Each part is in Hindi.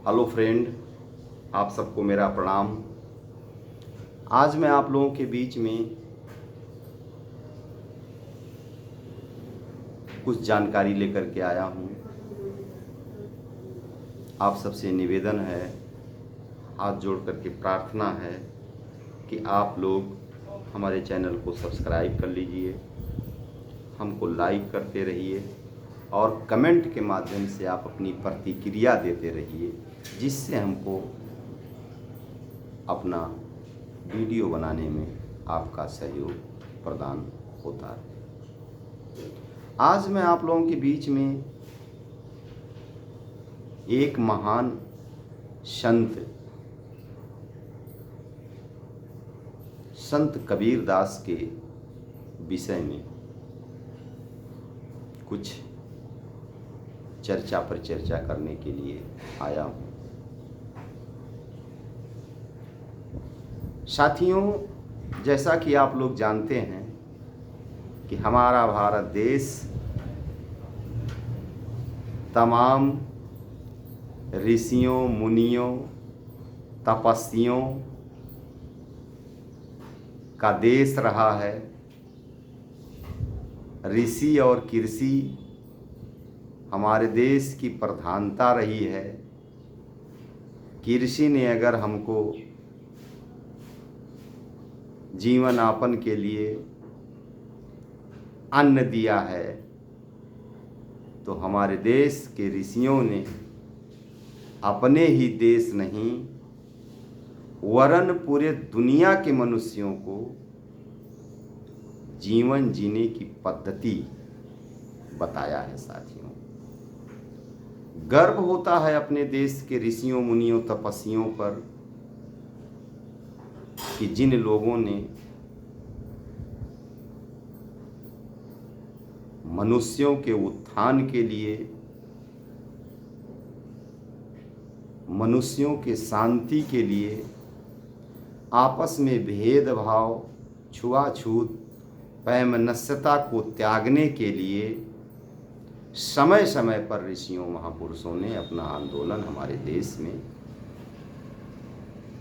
हेलो फ्रेंड, आप सबको मेरा प्रणाम। आज मैं आप लोगों के बीच में कुछ जानकारी लेकर के आया हूँ। आप सबसे निवेदन है, हाथ जोड़ करके प्रार्थना है कि आप लोग हमारे चैनल को सब्सक्राइब कर लीजिए, हमको लाइक करते रहिए और कमेंट के माध्यम से आप अपनी प्रतिक्रिया देते रहिए, जिससे हमको अपना वीडियो बनाने में आपका सहयोग प्रदान होता है। आज मैं आप लोगों के बीच में एक महान संत कबीरदास के विषय में कुछ चर्चा पर चर्चा करने के लिए आया हूँ। साथियों, जैसा कि आप लोग जानते हैं कि हमारा भारत देश तमाम ऋषियों, मुनियों, तपस्वियों का देश रहा है। ऋषि और कृषि हमारे देश की प्रधानता रही है। कृषि ने अगर हमको जीवन यापन के लिए अन्न दिया है, तो हमारे देश के ऋषियों ने अपने ही देश नहीं वरन पूरे दुनिया के मनुष्यों को जीवन जीने की पद्धति बताया है। साथियों, गर्व होता है अपने देश के ऋषियों, मुनियों, तपस्वियों पर कि जिन लोगों ने मनुष्यों के उत्थान के लिए, मनुष्यों के शांति के लिए, आपस में भेदभाव, छुआछूत, वैमनस्यता को त्यागने के लिए समय समय पर ऋषियों, महापुरुषों ने अपना आंदोलन हमारे देश में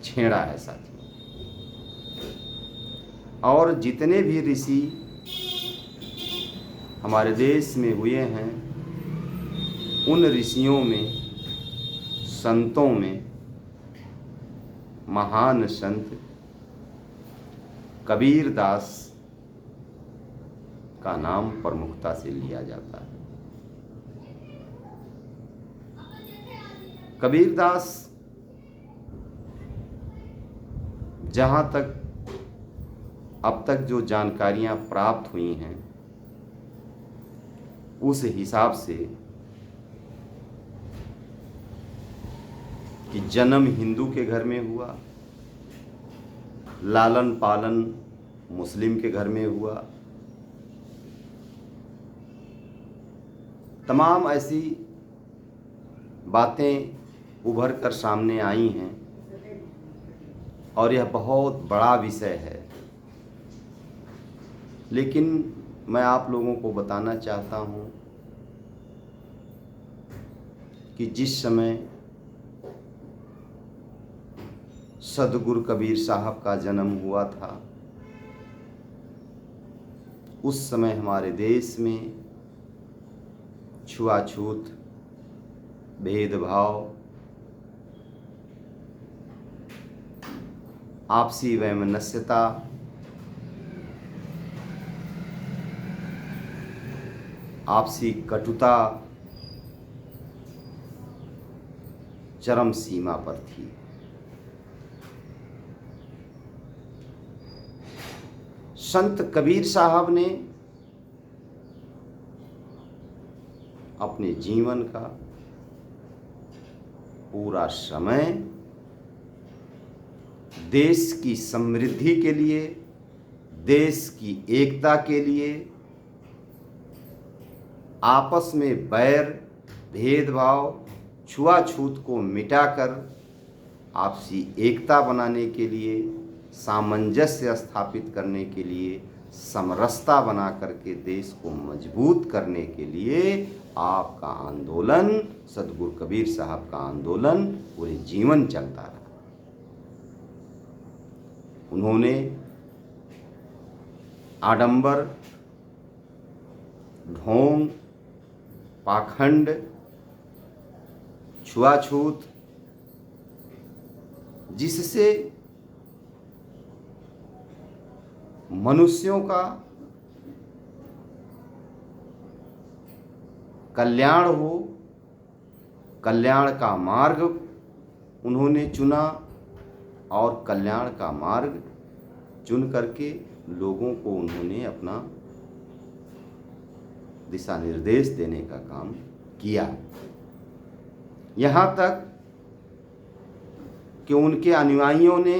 छेड़ा है। साथियों, और जितने भी ऋषि हमारे देश में हुए हैं, उन ऋषियों में, संतों में महान संत कबीरदास का नाम प्रमुखता से लिया जाता है। कबीरदास, जहाँ तक अब तक जो जानकारियां प्राप्त हुई हैं, उस हिसाब से कि जन्म हिंदू के घर में हुआ, लालन पालन मुस्लिम के घर में हुआ, तमाम ऐसी बातें उभर कर सामने आई हैं और यह बहुत बड़ा विषय है। लेकिन मैं आप लोगों को बताना चाहता हूँ कि जिस समय सदगुरु कबीर साहब का जन्म हुआ था, उस समय हमारे देश में छुआछूत, भेदभाव, आपसी वैमनस्यता, आपसी कटुता चरम सीमा पर थी। संत कबीर साहब ने अपने जीवन का पूरा समय देश की समृद्धि के लिए, देश की एकता के लिए, आपस में बैर, भेदभाव, छुआछूत को मिटाकर आपसी एकता बनाने के लिए, सामंजस्य स्थापित करने के लिए, समरसता बना करके देश को मजबूत करने के लिए आपका आंदोलन, सदगुरु कबीर साहब का आंदोलन पूरे जीवन चलता रहा। उन्होंने आडंबर, ढोंग, पाखंड, छुआछूत, जिससे मनुष्यों का कल्याण हो, कल्याण का मार्ग उन्होंने चुना और कल्याण का मार्ग चुन करके लोगों को उन्होंने अपना दिशा निर्देश देने का काम किया। यहाँ तक कि उनके अनुयायियों ने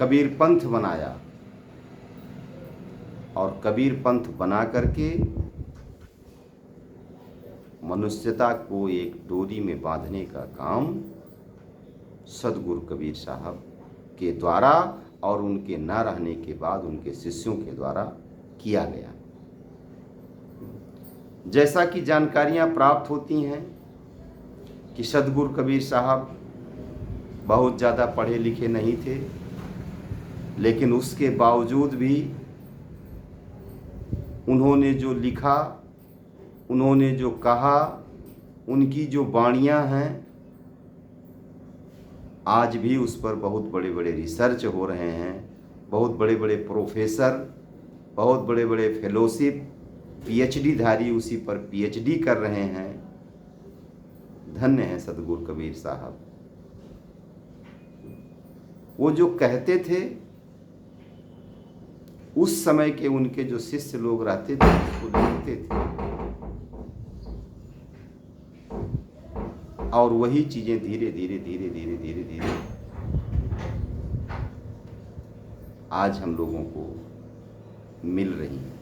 कबीर पंथ बनाया और कबीर पंथ बना करके मनुष्यता को एक डोरी में बांधने का काम सदगुरु कबीर साहब के द्वारा और उनके न रहने के बाद उनके शिष्यों के द्वारा किया गया। जैसा कि जानकारियां प्राप्त होती हैं कि सदगुरु कबीर साहब बहुत ज़्यादा पढ़े लिखे नहीं थे, लेकिन उसके बावजूद भी उन्होंने जो लिखा, उन्होंने जो कहा, उनकी जो वाणियाँ हैं, आज भी उस पर बहुत बड़े बड़े रिसर्च हो रहे हैं। बहुत बड़े बड़े प्रोफेसर, बहुत बड़े बड़े फेलोशिप, पीएचडी धारी उसी पर पीएचडी कर रहे हैं। धन्य है सदगुरु कबीर साहब। वो जो कहते थे, उस समय के उनके जो शिष्य लोग रहते थे उसको लिखते थे, और वही चीजें धीरे धीरे धीरे धीरे धीरे धीरे आज हम लोगों को मिल रही हैं।